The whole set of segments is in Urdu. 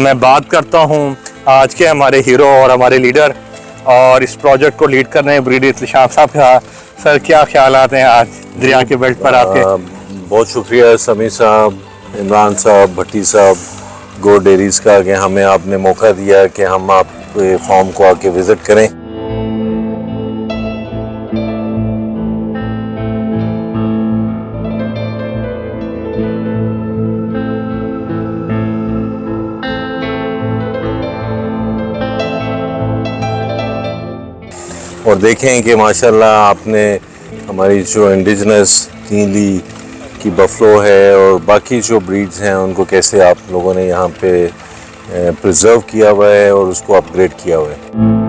میں بات کرتا ہوں آج کے ہمارے ہیرو اور ہمارے لیڈر اور اس پروجیکٹ کو لیڈ کر رہے ہیں بریڈر احتشام صاحب کا. سر کیا خیالات ہیں آج دریا کے بیلٹ پر آپ کے؟ بہت شکریہ سمیع صاحب، عمران صاحب، بھٹی صاحب، گو ڈیریز کا کہ ہمیں آپ نے موقع دیا کہ ہم آپ کے فارم کو آ کے وزٹ کریں. اور دیکھیں کہ ماشاءاللہ آپ نے ہماری جو انڈیجنس نیلی کی بفلو ہے اور باقی جو بریڈز ہیں ان کو کیسے آپ لوگوں نے یہاں پہ پرزرو کیا ہوا ہے اور اس کو اپ گریڈ کیا ہوا ہے.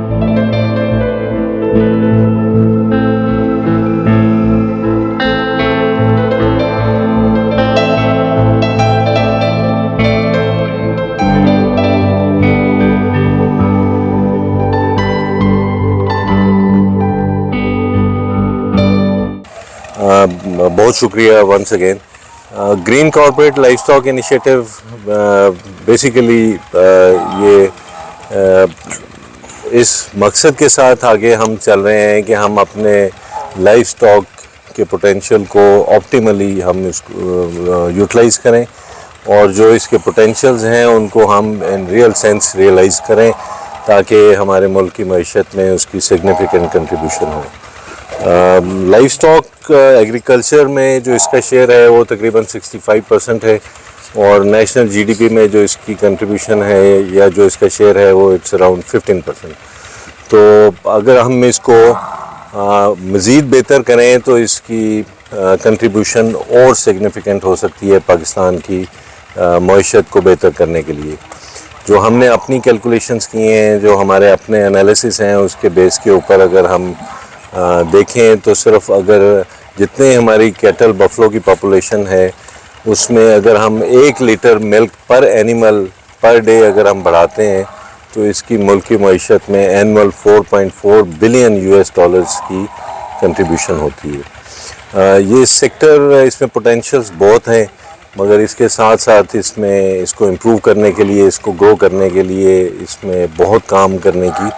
بہت شکریہ once again. Green corporate livestock initiative basically یہ اس مقصد کے ساتھ آگے ہم چل رہے ہیں کہ ہم اپنے لائف اسٹاک کے پوٹینشیل کو آپٹیملی ہم اس کو یوٹیلائز کریں اور جو اس کے پوٹینشیلز ہیں ان کو ہم ان ریئل سینس ریئلائز کریں تاکہ ہمارے ملک کی معیشت میں اس کی سگنیفیکنٹ کنٹریبیوشن ہو. لائف اسٹاک ایگریکلچر میں جو اس کا شیئر ہے وہ تقریباً 65% ہے اور نیشنل جی ڈی پی میں جو اس کی کنٹریبیوشن ہے یا جو اس کا شیئر ہے وہ اٹس اراؤنڈ 15%. تو اگر ہم اس کو مزید بہتر کریں تو اس کی کنٹریبیوشن اور سگنیفیکنٹ ہو سکتی ہے پاکستان کی معیشت کو بہتر کرنے کے لیے. جو ہم نے اپنی کیلکولیشنز کی ہیں، جو ہمارے اپنے انالیسس ہیں، اس کے بیس کے اوپر اگر ہم دیکھیں تو صرف اگر جتنے ہماری کیٹل بفلو کی پاپولیشن ہے اس میں اگر ہم 1 لیٹر ملک پر اینیمل پر ڈے اگر ہم بڑھاتے ہیں تو اس کی ملکی معیشت میں اینول 4.4 بلین US$ کی کنٹریبیوشن ہوتی ہے. یہ سیکٹر اس میں پوٹینشیلز بہت ہیں مگر اس کے ساتھ ساتھ اس میں اس کو امپروو کرنے کے لیے، اس کو گرو کرنے کے لیے اس میں بہت کام کرنے کی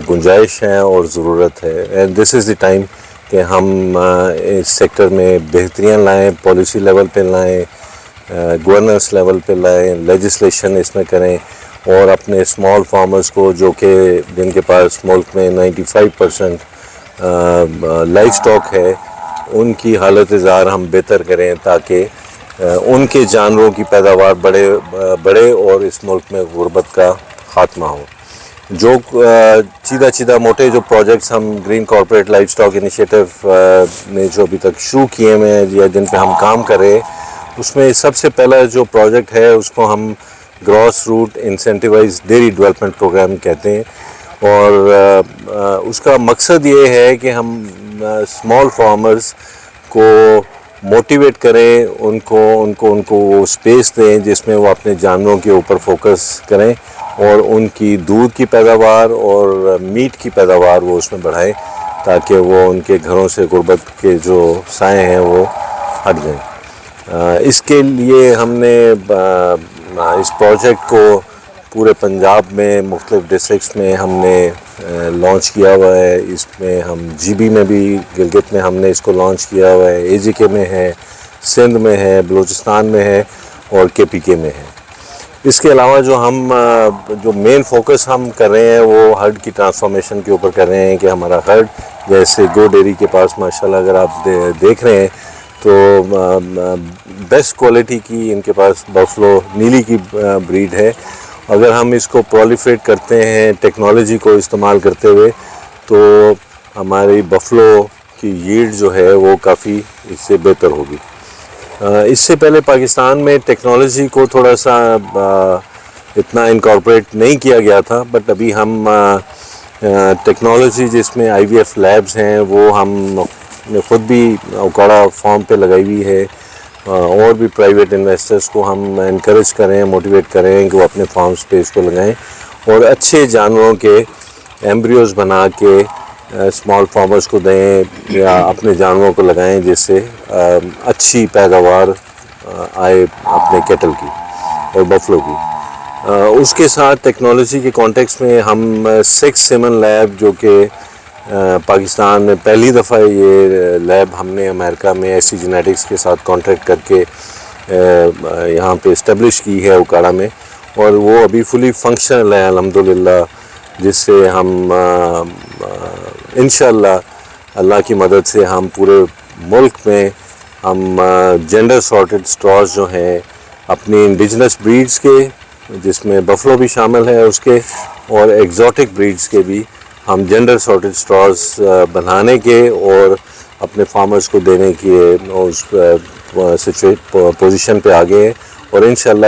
گنجائش ہے اور ضرورت ہے. And this is the time کہ ہم اس سیکٹر میں بہتریاں لائیں، پالیسی لیول پہ لائیں، گورننس لیول پہ لائیں، لیجسلیشن اس میں کریں اور اپنے اسمال فارمرز کو جو کہ جن کے پاس ملک میں 95% لائف اسٹاک ہے ان کی حالت زار ہم بہتر کریں تاکہ ان کے جانوروں کی پیداوار بڑھے اور اس ملک میں غربت کا خاتمہ ہو. جو چیدہ موٹے جو پروجیکٹس ہم green corporate livestock initiative نے جو ابھی تک شروع کیے ہیں یا جن پہ ہم کام کر رہے ہیں اس میں سب سے پہلا جو پروجیکٹ ہے اس کو ہم grass root incentivise dairy development programme کہتے ہیں اور اس کا مقصد یہ ہے کہ ہم اسمال فارمرز کو موٹیویٹ کریں، ان کو وہ اسپیس دیں جس میں وہ اپنے جانوروں کے اوپر فوکس کریں اور ان کی دودھ کی پیداوار اور میٹ کی پیداوار وہ اس میں بڑھائیں تاکہ وہ ان کے گھروں سے غربت کے جو سائے ہیں وہ ہٹ جائیں. اس کے لیے ہم نے اس پروجیکٹ کو پورے پنجاب میں مختلف ڈسٹرکٹس میں ہم نے لانچ کیا ہوا ہے. اس میں ہم جی بی میں بھی گلگت میں ہم نے اس کو لانچ کیا ہوا ہے، اے جی کے میں ہے، سندھ میں ہے، بلوچستان میں ہے اور کے پی کے میں ہے. اس کے علاوہ جو مین فوکس ہم کر رہے ہیں وہ ہرڈ کی ٹرانسفارمیشن کے اوپر کر رہے ہیں کہ ہمارا ہرڈ جیسے گو ڈیری کے پاس ماشاءاللہ اگر آپ دیکھ رہے ہیں تو بیسٹ کوالٹی کی ان کے پاس بفلو نیلی کی بریڈ ہے. اگر ہم اس کو پرولیفریٹ کرتے ہیں ٹیکنالوجی کو استعمال کرتے ہوئے تو ہماری بفلو کی ییلڈ جو ہے وہ کافی اس سے بہتر ہوگی. اس سے پہلے پاکستان میں ٹیکنالوجی کو تھوڑا سا اتنا انکارپوریٹ نہیں کیا گیا تھا بٹ ابھی ہم ٹیکنالوجی جس میں آئی وی ایف لیبز ہیں وہ ہم نے خود بھی اوکاڑا فارم پہ لگائی ہوئی ہے اور بھی پرائیویٹ انویسٹرز کو ہم انکریج کریں، موٹیویٹ کریں کہ وہ اپنے فارمز پہ اس کو لگائیں اور اچھے جانوروں کے ایمبریوز بنا کے اسمال فارمرز کو دیں یا اپنے جانوروں کو لگائیں جس سے اچھی پیداوار آئے اپنے کیٹل کی اور بفلو کی. اس کے ساتھ ٹیکنالوجی کے کانٹیکس میں ہم 6 سیمن لیب جو کہ پاکستان میں پہلی دفعہ یہ لیب ہم نے امریکہ میں ایسی جینیٹکس کے ساتھ کانٹریکٹ کر کے یہاں پہ اسٹیبلش کی ہے اوکاڑا میں، اور وہ ابھی فلی فنکشنل ہے الحمدللہ، جس سے ہم انشاءاللہ اللہ کی مدد سے ہم پورے ملک میں ہم جینڈر سارٹڈ سٹراز جو ہیں اپنی انڈیجنس بریڈز کے، جس میں بفلو بھی شامل ہے اس کے، اور ایگزوٹک بریڈز کے بھی ہم جینڈر سارٹڈ سٹراز بنانے کے اور اپنے فارمرز کو دینے کی اس پوزیشن پہ آگے ہیں، اور انشاءاللہ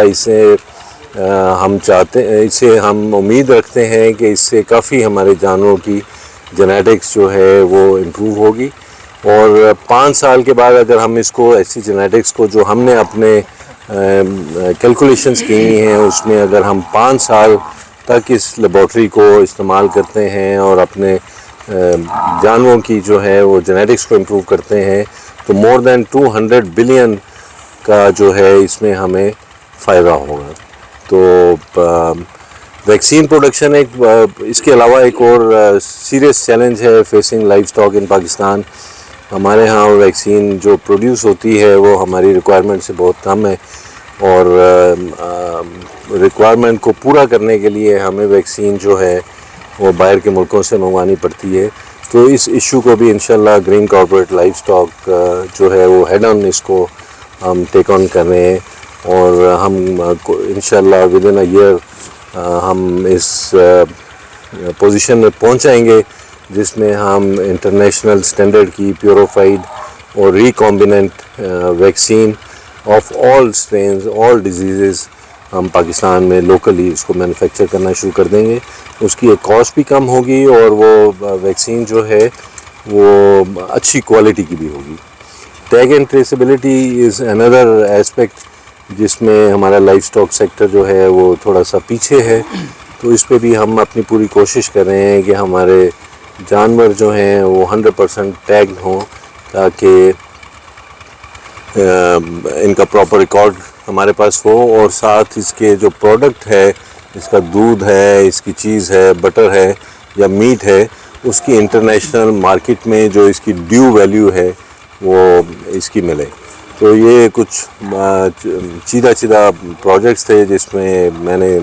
اسے ہم امید رکھتے ہیں کہ اس سے کافی ہمارے جانوروں کی جینیٹکس جو ہے وہ امپروو ہوگی، اور 5 سال کے بعد اگر ہم اس کو ایسی جینیٹکس کو جو ہم نے اپنے کیلکولیشنز کی ہیں اس میں اگر ہم 5 سال تک اس لیبارٹری کو استعمال کرتے ہیں اور اپنے جانوروں کی جو ہے وہ جینیٹکس کو امپروو کرتے ہیں تو مور دین 200 بلین کا جو ہے اس میں ہمیں فائدہ ہوگا۔ تو ویکسین پروڈکشن اس کے علاوہ ایک اور سیریس چیلنج ہے فیسنگ لائف اسٹاک ان پاکستان۔ ہمارے ہاں ویکسین جو پروڈیوس ہوتی ہے وہ ہماری ریکوائرمنٹ سے بہت کم ہے، اور ریکوائرمنٹ کو پورا کرنے کے لیے ہمیں ویکسین جو ہے وہ باہر کے ملکوں سے منگوانی پڑتی ہے۔ تو اس ایشو کو بھی انشاءاللہ گرین کارپوریٹ لائف اسٹاک جو ہے وہ ہیڈ آن اس کو ہم ٹیک آن کر رہے ہیں، اور ہم انشاءاللہ ود ان اے ایئر ہم اس پوزیشن میں پہنچ جائیں گے جس میں ہم انٹرنیشنل سٹینڈرڈ کی پیوریفائڈ اور recombinant vaccine of all strains all diseases ہم پاکستان میں لوکلی اس کو مینوفیکچر کرنا شروع کر دیں گے۔ اس کی ایک کاسٹ بھی کم ہوگی اور وہ ویکسین جو ہے وہ اچھی کوالٹی کی بھی ہوگی۔ Tag and traceability is another aspect جس میں ہمارا لائف اسٹاک سیکٹر جو ہے وہ تھوڑا سا پیچھے ہے، تو اس پہ بھی ہم اپنی پوری کوشش کر رہے ہیں کہ ہمارے جانور جو ہیں وہ 100% ٹیگڈ ہوں تاکہ ان کا پراپر ریکارڈ ہمارے پاس ہو، اور ساتھ اس کے جو پروڈکٹ ہے، اس کا دودھ ہے، اس کی چیز ہے، بٹر ہے یا میٹ ہے، اس کی انٹرنیشنل مارکیٹ میں جو اس کی ڈیو ویلیو ہے وہ اس کی ملے۔ تو یہ کچھ چیدہ پروجیکٹس تھے جس میں میں نے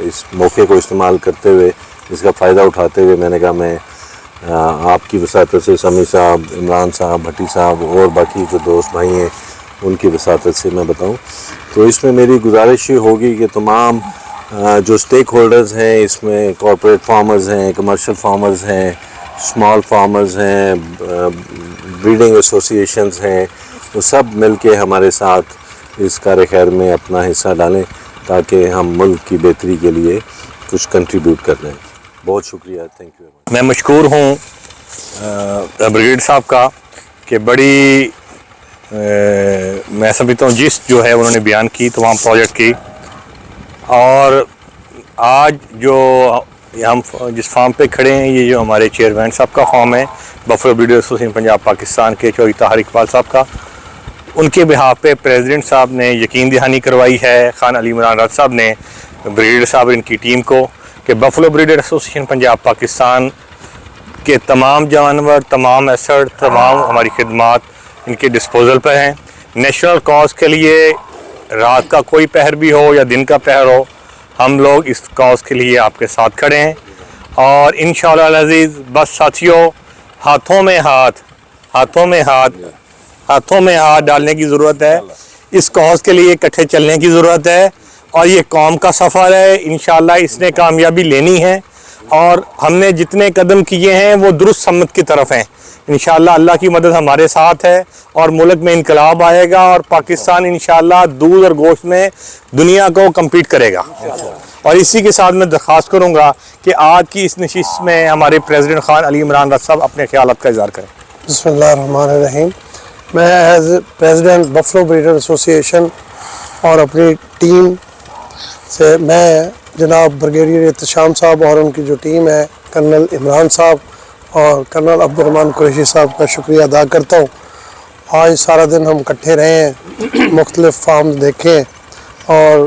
اس موقع کو استعمال کرتے ہوئے، اس کا فائدہ اٹھاتے ہوئے میں نے کہا میں آپ کی وساطت سے سمیع صاحب، عمران صاحب، بھٹی صاحب اور باقی جو دوست بھائی ہیں ان کی وساطت سے میں بتاؤں۔ تو اس میں میری گزارش یہ ہوگی کہ تمام جو سٹیک ہولڈرز ہیں اس میں کارپوریٹ فارمرز ہیں، کمرشل فارمرز ہیں، اسمال فارمرز ہیں، بریڈنگ ایسوسیشنز ہیں، وہ سب مل کے ہمارے ساتھ اس کار خیر میں اپنا حصہ ڈالیں تاکہ ہم ملک کی بہتری کے لیے کچھ کنٹریبیوٹ کر دیں۔ بہت شکریہ، تھینک یو۔ میں مشکور ہوں بریگیڈ صاحب کا کہ بڑی میں سمجھتا ہوں جس جو ہے انہوں نے بیان کی تمام پروجیکٹ کی، اور آج جو ہم جس فارم پہ کھڑے ہیں یہ جو ہمارے چیئرمین صاحب کا فارم ہے Buffalo breeder association Punjab Pakistan کے چودھری طاہر اقبال صاحب کا، ان کے بہاف پہ پریزیڈنٹ صاحب نے یقین دہانی کروائی ہے خان علی عمران رض صاحب نے بریڈر صاحب ان کی ٹیم کو کہ Buffalo breeder association Punjab Pakistan کے تمام جانور، تمام ایسٹ، تمام ہماری خدمات ان کے ڈسپوزل پر ہیں۔ نیشنل کاز کے لیے رات کا کوئی پہر بھی ہو یا دن کا پہر ہو، ہم لوگ اس کاز کے لیے آپ کے ساتھ کھڑے ہیں، اور انشاءاللہ العزیز بس ساتھیوں ہاتھوں میں ہاتھ ڈالنے کی ضرورت ہے، اس کاز کے لیے اکٹھے چلنے کی ضرورت ہے، اور یہ قوم کا سفر ہے، انشاءاللہ اس نے کامیابی لینی ہے، اور ہم نے جتنے قدم کیے ہیں وہ درست سمت کی طرف ہیں۔ انشاءاللہ اللہ کی مدد ہمارے ساتھ ہے اور ملک میں انقلاب آئے گا، اور پاکستان انشاءاللہ دودھ اور گوشت میں دنیا کو کمپیٹ کرے گا۔ اور اسی کے ساتھ میں درخواست کروں گا کہ آج کی اس نشست میں ہمارے پریزیڈنٹ خان علی عمران رض صاحب اپنے خیالات کا اظہار کریں۔ بسم اللہ الرحمن الرحیم۔ میں as president Buffalo breeder association اور اپنی ٹیم سے میں جناب بریگیڈیئر احتشام صاحب اور ان کی جو ٹیم ہے، کرنل عمران صاحب اور کرنل عبدالرحمن قریشی صاحب کا شکریہ ادا کرتا ہوں۔ آج سارا دن ہم اکٹھے رہے ہیں، مختلف فارم دیکھیں، اور